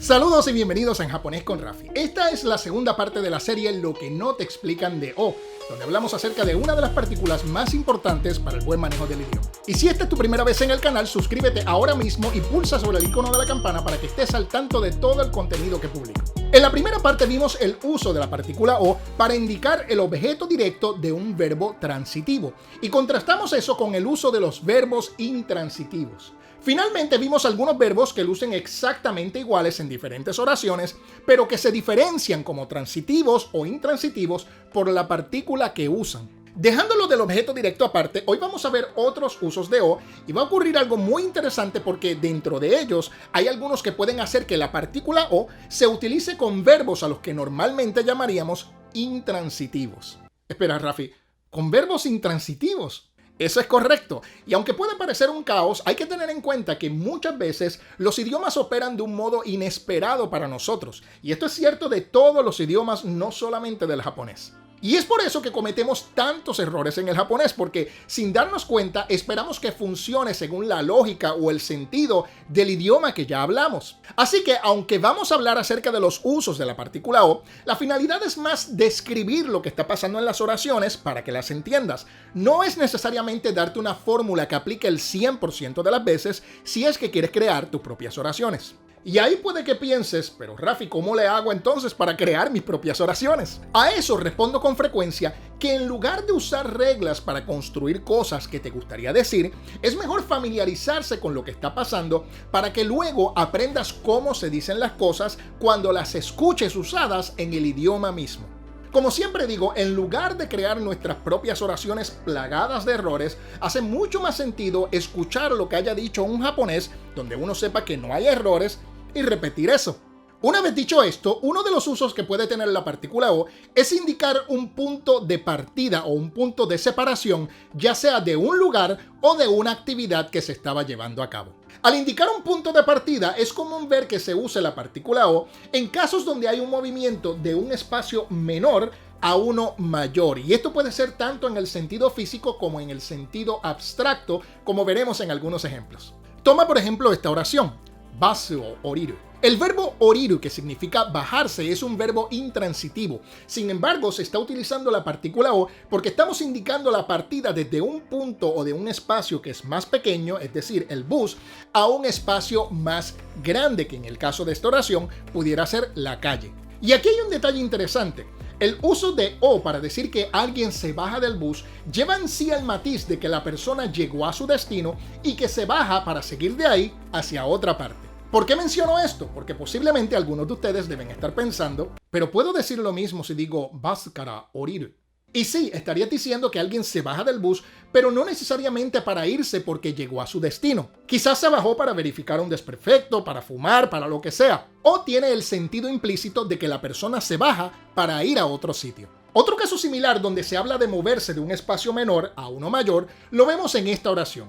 Saludos y bienvenidos a En Japonés con Rafi. Esta es la segunda parte de la serie Lo que no te explican de O, donde hablamos acerca de una de las partículas más importantes para el buen manejo del idioma. Y si esta es tu primera vez en el canal, suscríbete ahora mismo y pulsa sobre el icono de la campana para que estés al tanto de todo el contenido que publico. En la primera parte vimos el uso de la partícula O para indicar el objeto directo de un verbo transitivo y contrastamos eso con el uso de los verbos intransitivos. Finalmente vimos algunos verbos que lucen exactamente iguales en diferentes oraciones, pero que se diferencian como transitivos o intransitivos por la partícula que usan. Dejándolo del objeto directo aparte, hoy vamos a ver otros usos de O y va a ocurrir algo muy interesante porque dentro de ellos hay algunos que pueden hacer que la partícula O se utilice con verbos a los que normalmente llamaríamos intransitivos. Espera, Rafi, ¿con verbos intransitivos? Eso es correcto, y aunque puede parecer un caos, hay que tener en cuenta que muchas veces los idiomas operan de un modo inesperado para nosotros, y esto es cierto de todos los idiomas, no solamente del japonés. Y es por eso que cometemos tantos errores en el japonés, porque sin darnos cuenta esperamos que funcione según la lógica o el sentido del idioma que ya hablamos. Así que aunque vamos a hablar acerca de los usos de la partícula O, la finalidad es más describir lo que está pasando en las oraciones para que las entiendas. No es necesariamente darte una fórmula que aplique el 100% de las veces si es que quieres crear tus propias oraciones. Y ahí puede que pienses, pero Rafi, ¿cómo le hago entonces para crear mis propias oraciones? A eso respondo con frecuencia que en lugar de usar reglas para construir cosas que te gustaría decir, es mejor familiarizarse con lo que está pasando para que luego aprendas cómo se dicen las cosas cuando las escuches usadas en el idioma mismo. Como siempre digo, en lugar de crear nuestras propias oraciones plagadas de errores, hace mucho más sentido escuchar lo que haya dicho un japonés donde uno sepa que no hay errores y repetir eso. Una vez dicho esto, uno de los usos que puede tener la partícula O es indicar un punto de partida o un punto de separación, ya sea de un lugar o de una actividad que se estaba llevando a cabo. Al indicar un punto de partida, es común ver que se use la partícula O en casos donde hay un movimiento de un espacio menor a uno mayor. Y esto puede ser tanto en el sentido físico como en el sentido abstracto, como veremos en algunos ejemplos. Toma por ejemplo esta oración, basu o oriru. El verbo oriru, que significa bajarse, es un verbo intransitivo. Sin embargo, se está utilizando la partícula O porque estamos indicando la partida desde un punto o de un espacio que es más pequeño, es decir, el bus, a un espacio más grande, que en el caso de esta oración pudiera ser la calle. Y aquí hay un detalle interesante. El uso de O para decir que alguien se baja del bus lleva en sí el matiz de que la persona llegó a su destino y que se baja para seguir de ahí hacia otra parte. ¿Por qué menciono esto? Porque posiblemente algunos de ustedes deben estar pensando, pero puedo decir lo mismo si digo basu kara oriru. Y sí, estaría diciendo que alguien se baja del bus, pero no necesariamente para irse porque llegó a su destino. Quizás se bajó para verificar un desperfecto, para fumar, para lo que sea. O tiene el sentido implícito de que la persona se baja para ir a otro sitio. Otro caso similar donde se habla de moverse de un espacio menor a uno mayor, lo vemos en esta oración.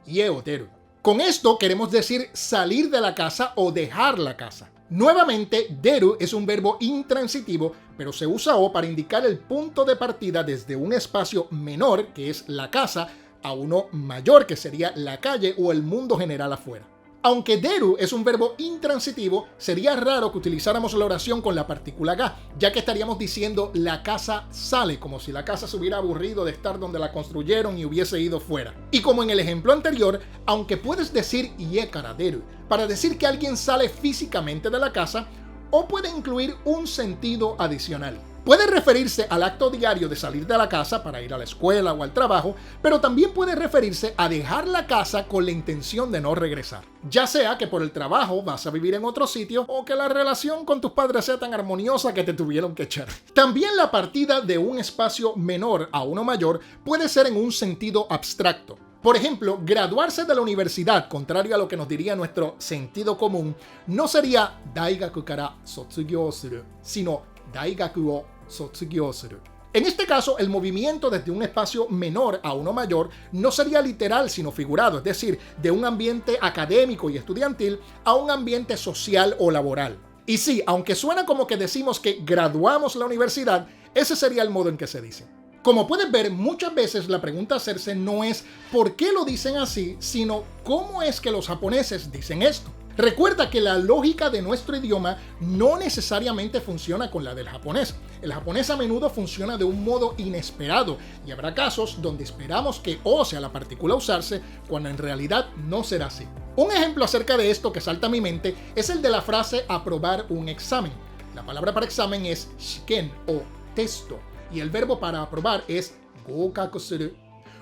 Ie o teru. Con esto queremos decir salir de la casa o dejar la casa. Nuevamente, deru es un verbo intransitivo, pero se usa O para indicar el punto de partida desde un espacio menor, que es la casa, a uno mayor, que sería la calle o el mundo general afuera. Aunque deru es un verbo intransitivo, sería raro que utilizáramos la oración con la partícula ga, ya que estaríamos diciendo la casa sale, como si la casa se hubiera aburrido de estar donde la construyeron y hubiese ido fuera. Y como en el ejemplo anterior, aunque puedes decir ie kara deru para decir que alguien sale físicamente de la casa, o puede incluir un sentido adicional. Puede referirse al acto diario de salir de la casa para ir a la escuela o al trabajo, pero también puede referirse a dejar la casa con la intención de no regresar. Ya sea que por el trabajo vas a vivir en otro sitio o que la relación con tus padres sea tan armoniosa que te tuvieron que echar. También la partida de un espacio menor a uno mayor puede ser en un sentido abstracto. Por ejemplo, graduarse de la universidad, contrario a lo que nos diría nuestro sentido común, no sería daigaku kara sotsugyo suru, sino daigaku o sotsugyo suru. En este caso, el movimiento desde un espacio menor a uno mayor no sería literal sino figurado, es decir, de un ambiente académico y estudiantil a un ambiente social o laboral. Y sí, aunque suena como que decimos que graduamos la universidad, ese sería el modo en que se dice. Como puedes ver, muchas veces la pregunta a hacerse no es ¿por qué lo dicen así?, sino ¿cómo es que los japoneses dicen esto? Recuerda que la lógica de nuestro idioma no necesariamente funciona con la del japonés. El japonés a menudo funciona de un modo inesperado y habrá casos donde esperamos que O sea la partícula a usarse cuando en realidad no será así. Un ejemplo acerca de esto que salta a mi mente es el de la frase aprobar un examen. La palabra para examen es shiken o testo y el verbo para aprobar es gokaku suru.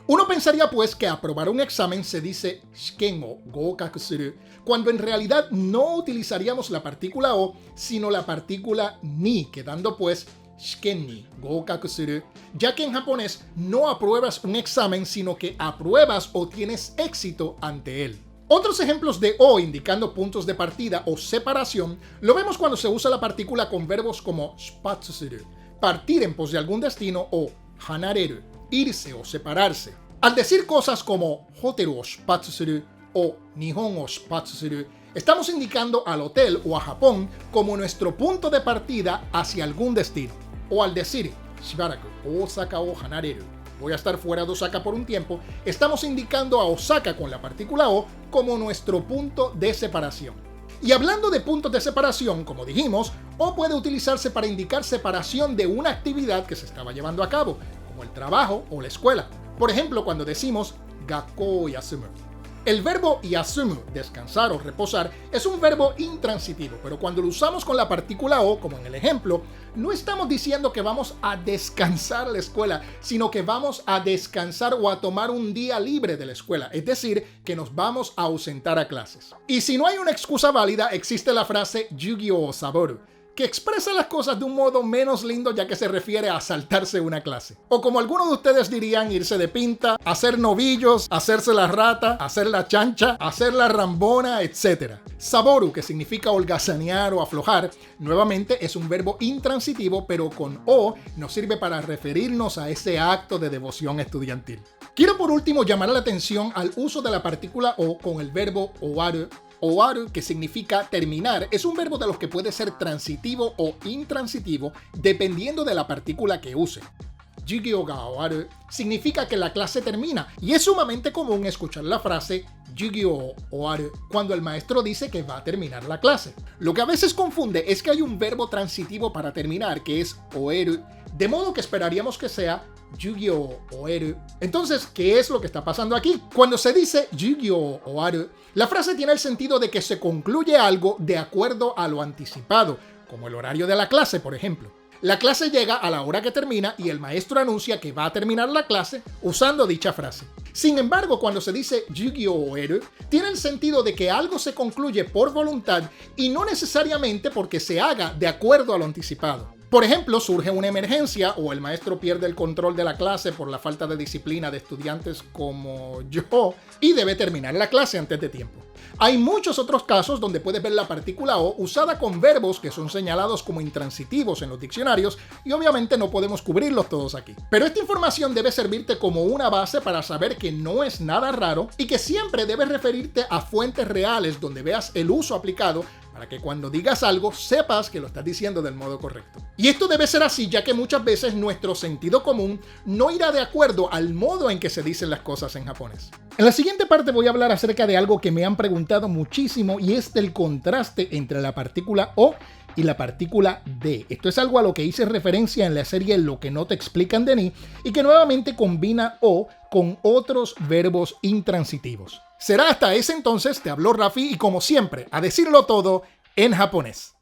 Uno pensaría pues que aprobar un examen se dice shiken o gokaku suru, cuando en realidad no utilizaríamos la partícula o, sino la partícula ni, quedando pues shiken ni gokaku suru, ya que en japonés no apruebas un examen, sino que apruebas o tienes éxito ante él. Otros ejemplos de o indicando puntos de partida o separación lo vemos cuando se usa la partícula con verbos como shipatsu suru, partir en pos de algún destino, o hanareru, irse o separarse. Al decir cosas como hoteru o shipatsu suru o nihon o shipatsu suru, estamos indicando al hotel o a Japón como nuestro punto de partida hacia algún destino. O al decir shibaraku Osaka o hanareru, voy a estar fuera de Osaka por un tiempo, estamos indicando a Osaka con la partícula o como nuestro punto de separación. Y hablando de puntos de separación, como dijimos, o puede utilizarse para indicar separación de una actividad que se estaba llevando a cabo, como el trabajo o la escuela. Por ejemplo, cuando decimos gakkou yasumu. El verbo yasumu, descansar o reposar, es un verbo intransitivo, pero cuando lo usamos con la partícula o, como en el ejemplo, no estamos diciendo que vamos a descansar a la escuela, sino que vamos a descansar o a tomar un día libre de la escuela, es decir, que nos vamos a ausentar a clases. Y si no hay una excusa válida, existe la frase Yu-gi-Oh! Saboru, que expresa las cosas de un modo menos lindo, ya que se refiere a saltarse una clase. O como algunos de ustedes dirían, irse de pinta, hacer novillos, hacerse la rata, hacer la chancha, hacer la rambona, etc. Saboru, que significa holgazanear o aflojar, nuevamente es un verbo intransitivo, pero con o nos sirve para referirnos a ese acto de devoción estudiantil. Quiero por último llamar la atención al uso de la partícula o con el verbo owaru. Owaru, que significa terminar, es un verbo de los que puede ser transitivo o intransitivo dependiendo de la partícula que use. Yu-gi-Oh ga owaru significa que la clase termina y es sumamente común escuchar la frase Yu-gi-Oh owaru cuando el maestro dice que va a terminar la clase. Lo que a veces confunde es que hay un verbo transitivo para terminar que es oeru, de modo que esperaríamos que sea Yu-gi-Oh oeru. Entonces, ¿qué es lo que está pasando aquí? Cuando se dice Yu-gi-Oh owaru, la frase tiene el sentido de que se concluye algo de acuerdo a lo anticipado, como el horario de la clase, por ejemplo. La clase llega a la hora que termina y el maestro anuncia que va a terminar la clase usando dicha frase. Sin embargo, cuando se dice Yu-gi-Oh oeru, tiene el sentido de que algo se concluye por voluntad y no necesariamente porque se haga de acuerdo a lo anticipado. Por ejemplo, surge una emergencia o el maestro pierde el control de la clase por la falta de disciplina de estudiantes como yo y debe terminar la clase antes de tiempo. Hay muchos otros casos donde puedes ver la partícula o usada con verbos que son señalados como intransitivos en los diccionarios y obviamente no podemos cubrirlos todos aquí. Pero esta información debe servirte como una base para saber que no es nada raro y que siempre debes referirte a fuentes reales donde veas el uso aplicado para que cuando digas algo sepas que lo estás diciendo del modo correcto. Y esto debe ser así, ya que muchas veces nuestro sentido común no irá de acuerdo al modo en que se dicen las cosas en japonés. En la siguiente parte voy a hablar acerca de algo que me han preguntado muchísimo y es del contraste entre la partícula o y la partícula de. Esto es algo a lo que hice referencia en la serie Lo que no te explican de ni y que nuevamente combina o con otros verbos intransitivos. Será hasta ese entonces, te habló Rafi y como siempre, a decirlo todo en japonés.